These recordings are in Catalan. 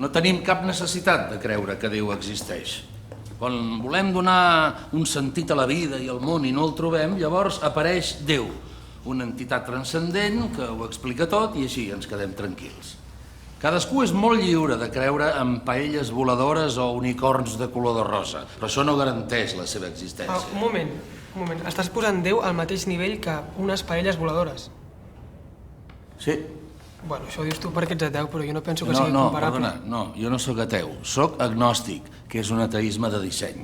no tenim cap necessitat de creure que Déu existeix. Quan volem donar un sentit a la vida i al món i no el trobem, llavors apareix Déu, una entitat transcendent que ho explica tot i així ens quedem tranquils. Cadascú és molt lliure de creure en paelles voladores o unicorns de color de rosa, però això no garanteix la seva existència. Un moment. Estàs posant Déu al mateix nivell que unes paelles voladores. Sí. Bueno, això ho dius tu perquè ets ateu, però jo no penso que sigui comparable. No, jo no sóc ateu, sóc agnòstic, que és un ateisme de disseny.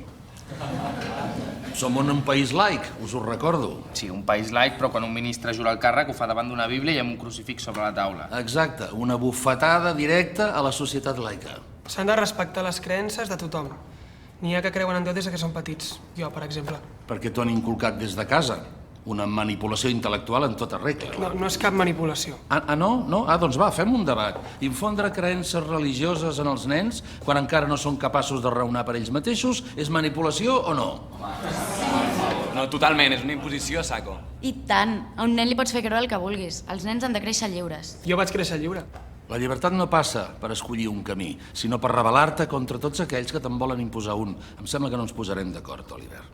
Som en un país laic, us ho recordo. Sí, un país laic, però quan un ministre jura el càrrec ho fa davant d'una bíblia i amb un crucifix sobre la taula. Exacte, una bufetada directa a la societat laica. S'han de respectar les creences de tothom. N'hi ha que creuen en Déu des que són petits. Jo, per exemple. Perquè t'ho han inculcat des de casa. Una manipulació intel·lectual en tota regla. No és cap manipulació. No? Doncs va, fem un debat. Infondre creences religioses en els nens quan encara no són capaços de raonar per ells mateixos és manipulació o no? No, totalment, és una imposició, saco. I tant. A un nen li pots fer creure el que vulguis. Els nens han de créixer lliures. Jo vaig créixer lliure. La llibertat no passa per escollir un camí, sinó per rebel·lar-te contra tots aquells que te'n volen imposar un. Em sembla que no ens posarem d'acord, Oliver.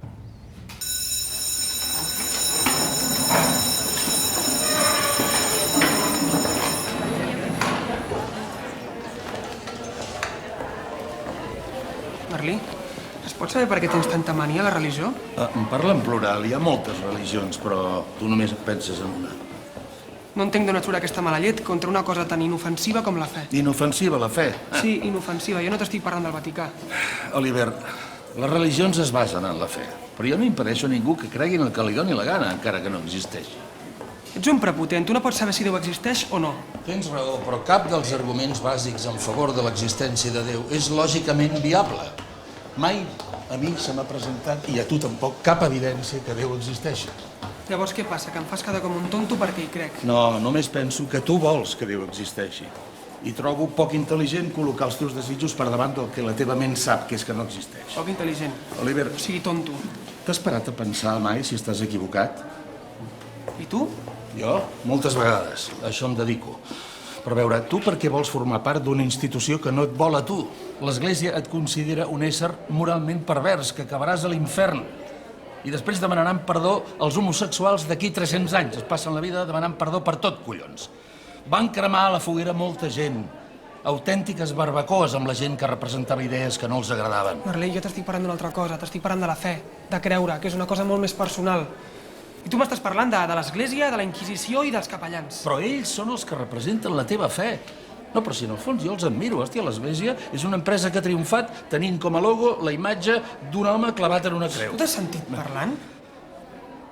Merlí, es pot saber per què tens tanta mania a la religió? Em parla en plural, hi ha moltes religions, però tu només penses en una. No entenc d'on et surt aquesta mala llet contra una cosa tan inofensiva com la fe. Inofensiva, la fe? Sí, inofensiva. Jo no t'estic parlant del Vaticà. Oliver, les religions es basen en la fe, però jo no impedeixo a ningú que cregui en el que li doni la gana, encara que no existeix. Ets un prepotent, tu no pots saber si Déu existeix o no. Tens raó, però cap dels arguments bàsics en favor de l'existència de Déu és lògicament viable. Mai a mi se m'ha presentat, i a tu tampoc, cap evidència que Déu existeixi. Llavors què passa? Que em fas quedar com un tonto perquè hi crec? No, només penso que tu vols que Déu existeixi. I trobo poc intel·ligent col·locar els teus desitjos per davant del que la teva ment sap, que és que no existeix. Poc intel·ligent. Oliver, O sigui, tonto. t'has parat a pensar mai si estàs equivocat? I tu? Jo? Moltes vegades. A això em dedico. Però a veure, tu per què vols formar part d'una institució que no et vol a tu? L'Església et considera un ésser moralment pervers, que acabaràs a l'infern. I després demanaran perdó als homosexuals d'aquí 300 anys. Es passen la vida demanant perdó per tot, collons. Van cremar a la foguera molta gent. Autèntiques barbacoes amb la gent que representava idees que no els agradaven. Merlí, jo t'estic parlant d'una altra cosa. T'estic parlant de la fe, de creure, que és una cosa molt més personal. I tu m'estàs parlant de l'Església, de la Inquisició i dels capellans. Però ells són els que representen la teva fe. No, però si en el fons jo els admiro. Hòstia, l'Església és una empresa que ha triomfat tenint com a logo la imatge d'un home clavat en una creu. Tu t'has sentit parlant?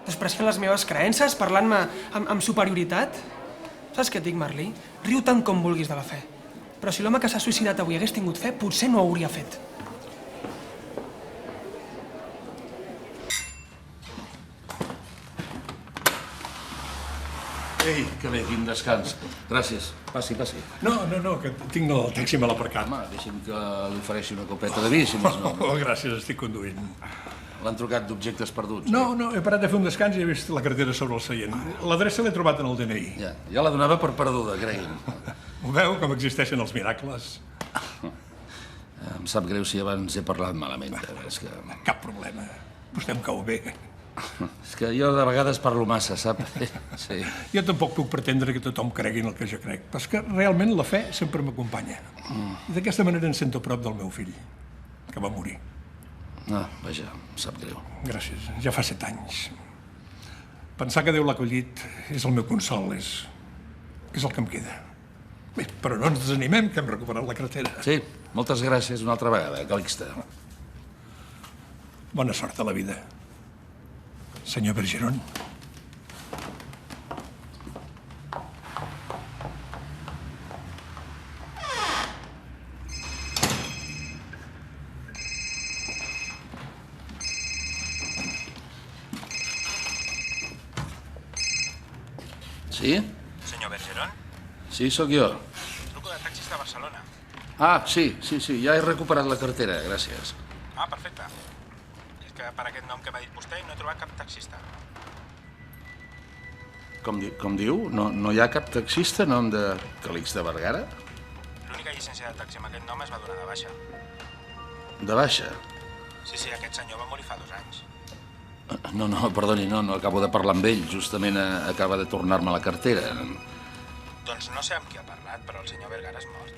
Despreciant les meves creences, parlant-me amb superioritat? Saps què et dic, Merlí? Riu tant com vulguis de la fe. Però si l'home que s'ha suïcidat avui hagués tingut fe, potser no ho hauria fet. Ei, que bé, quin descans. Gràcies. Passi. No, que tinc el taxi mal aparcat. Home, deixi'm que li ofereixi una copeta de vi, si més no. Oh, gràcies, estic conduint. L'han trucat d'objectes perduts. No, he parat de fer un descans i he vist la cartera sobre el seient. L'adreça l'he trobat en el DNI. Ja la donava per perduda, cregui'm. Ho veu, com existeixen els miracles? Em sap greu si abans he parlat malament. És que... Cap problema. Vostè em cau bé. És que jo de vegades parlo massa, sap? Sí. Jo tampoc puc pretendre que tothom cregui en el que jo crec, però és que realment la fe sempre m'acompanya. I d'aquesta manera em sento a prop del meu fill, que va morir. Vaja, em sap greu. Gràcies, ja fa 7 anys. Pensar que Déu l'ha acollit és el meu consol, és el que em queda. Bé, però no ens desanimem, que hem recuperat la cartera. Sí, moltes gràcies una altra vegada, Calixte. Bona sort a la vida. Senyor Bergeron. Sí? Senyor Bergeron? Sí, sóc jo. Truco de taxis de Barcelona. Sí, ja he recuperat la cartera, gràcies. Perfecte. És que per aquest nom que m'ha dit vostè no he trobat cap taxista. Com diu? No hi ha cap taxista nom de Calix de Vergara? L'única l'única llicència de taxi amb aquest nom es va donar de baixa. De baixa? Sí, aquest senyor va morir fa 2 anys. No, perdoni, no acabo de parlar amb ell. Justament acaba de tornar-me la cartera. Doncs no sé amb qui ha parlat, però el senyor Vergara és mort.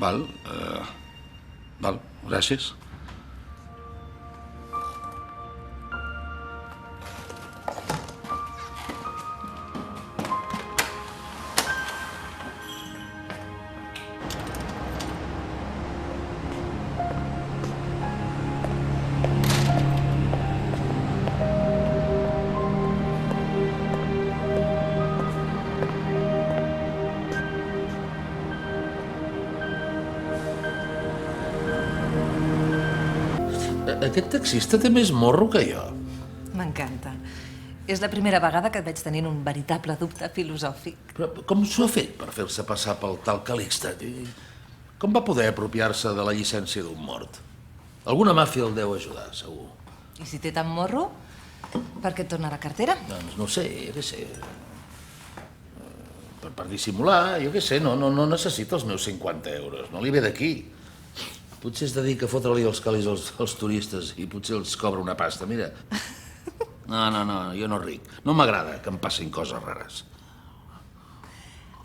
Val, gràcies. Aquest taxista té més morro que jo. M'encanta. És la primera vegada que et veig tenint un veritable dubte filosòfic. Però com s'ho ha fet per fer-se passar pel tal Calixte? Com va poder apropiar-se de la llicència d'un mort? Alguna màfia el deu ajudar, segur. I si té tant morro, per què et torna la cartera? Doncs no ho sé, jo què sé. Per dissimular, jo què sé, no necessita els meus 50 euros, no li ve d'aquí. Potser es dedica a fotre-li els calis als turistes i potser els cobra una pasta, mira. No, jo no ric. No m'agrada que em passin coses rares.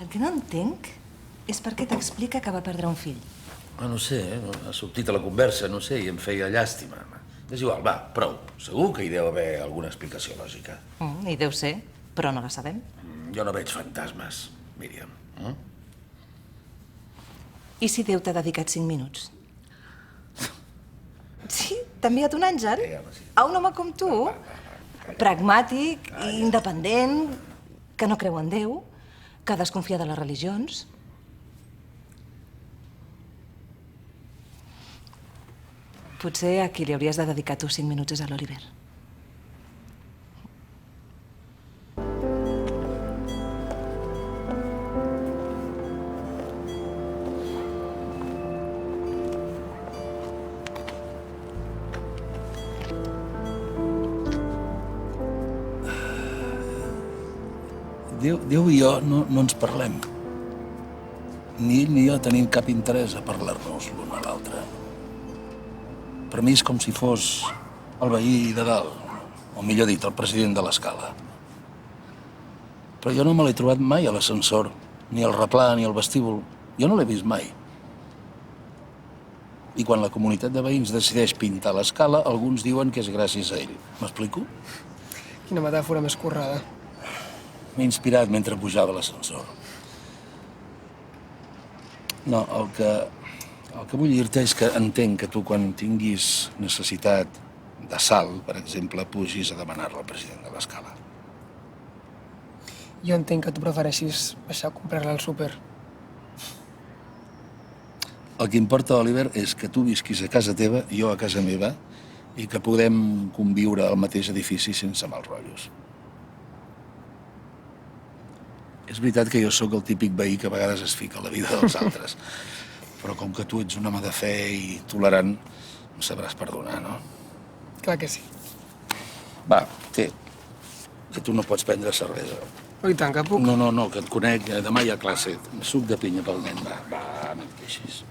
El que no entenc és per què t'explica que va perdre un fill. No sé, ha sortit a la conversa, no sé, i em feia llàstima. És igual, va, prou. Segur que hi deu haver alguna explicació lògica. Hi deu ser, però no la sabem. Jo no veig fantasmes, Míriam. I si Déu t'ha dedicat 5 minuts? Sí, t'ha enviat un àngel? A un home com tu, pragmàtic, independent, que no creu en Déu, que desconfia de les religions. Potser a qui li hauries de dedicar tu 5 minuts és a l'Oliver. Déu i jo no ens parlem. Ni ell ni jo tenim cap interès a parlar-nos l'un a l'altre. Per mi és com si fos el veí de dalt, o millor dit, el president de l'escala. Però jo no me l'he trobat mai a l'ascensor, ni al replà, ni al vestíbul. Jo no l'he vist mai. I quan la comunitat de veïns decideix pintar l'escala, alguns diuen que és gràcies a ell. M'explico? Quina metàfora més currada. M'he inspirat mentre pujava a l'ascensor. No, el que vull dir-te és que entenc que tu, quan tinguis necessitat de sal, per exemple, pugis a demanar-la al president de l'escala. Jo entenc que tu prefereixis baixar a comprar-la al súper. El que importa, Oliver, és que tu visquis a casa teva, jo a casa meva, i que podem conviure al mateix edifici sense mals rotllos. És veritat que jo sóc el típic veí que a vegades es fica a la vida dels altres, però com que tu ets un home de fe i tolerant, em sabràs perdonar, no? Clar que sí. Va, té, que tu no pots prendre cervesa. Oh, i tant, que puc. No, que et conec, demà hi ha classe. Suc de pinya pel nen, va, no et queixis.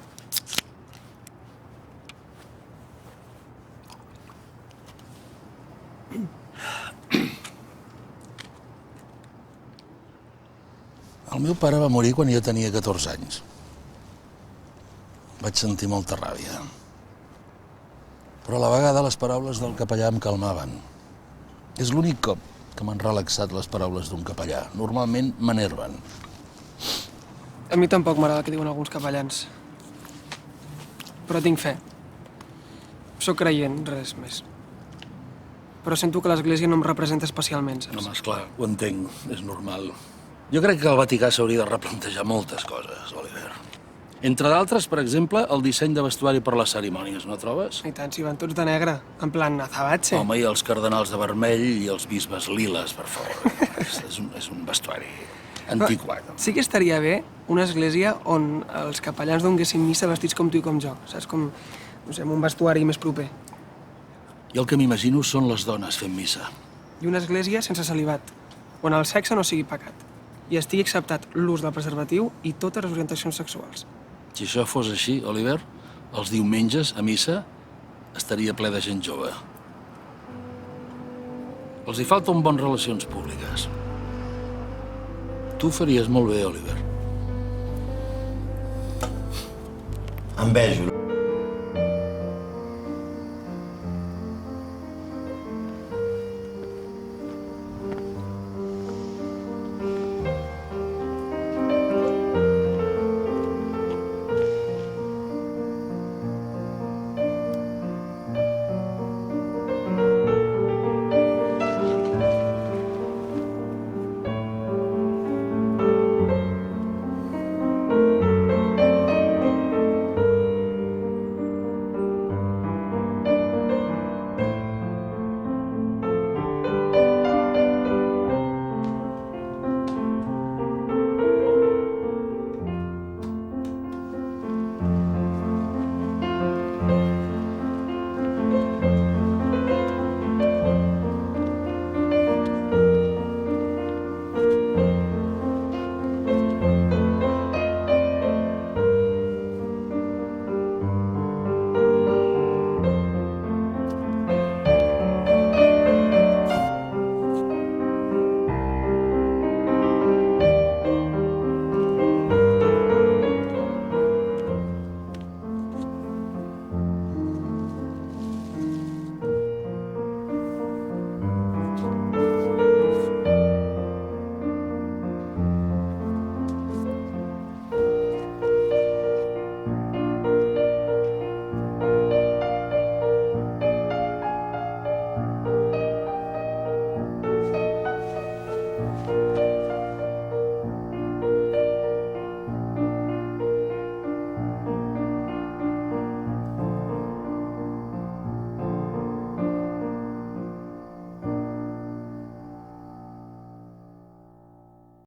El meu pare va morir quan jo tenia 14 anys. Vaig sentir molta ràbia. Però a la vegada les paraules del capellà em calmaven. És l'únic cop que m'han relaxat les paraules d'un capellà. Normalment m'enerven. A mi tampoc m'agrada el que diuen alguns capellans. Però tinc fe. Soc creient, res més. Però sento que l'Església no em representa especialment, saps? No, esclar, ho entenc, és normal. Jo crec que el Vaticà s'hauria de replantejar moltes coses, Oliver. Entre d'altres, per exemple, el disseny de vestuari per les cerimònies, no trobes? I tant, si van tots de negre, en plan azabatse. Home, i els cardenals de vermell i els bisbes liles, per favor. és un vestuari antiquat. Sí que estaria bé una església on els capellans donguessin missa vestits com tu i com jo, saps? Com, no sé, amb un vestuari més proper. Jo el que m'imagino són les dones fent missa. I una església sense celibat, on el sexe no sigui pecat. i estigui acceptat l'ús del preservatiu i totes les orientacions sexuals. Si això fos així, Oliver, els diumenges, a missa, estaria ple de gent jove. Els hi falten bones relacions públiques. Tu ho faries molt bé, Oliver. Envejo.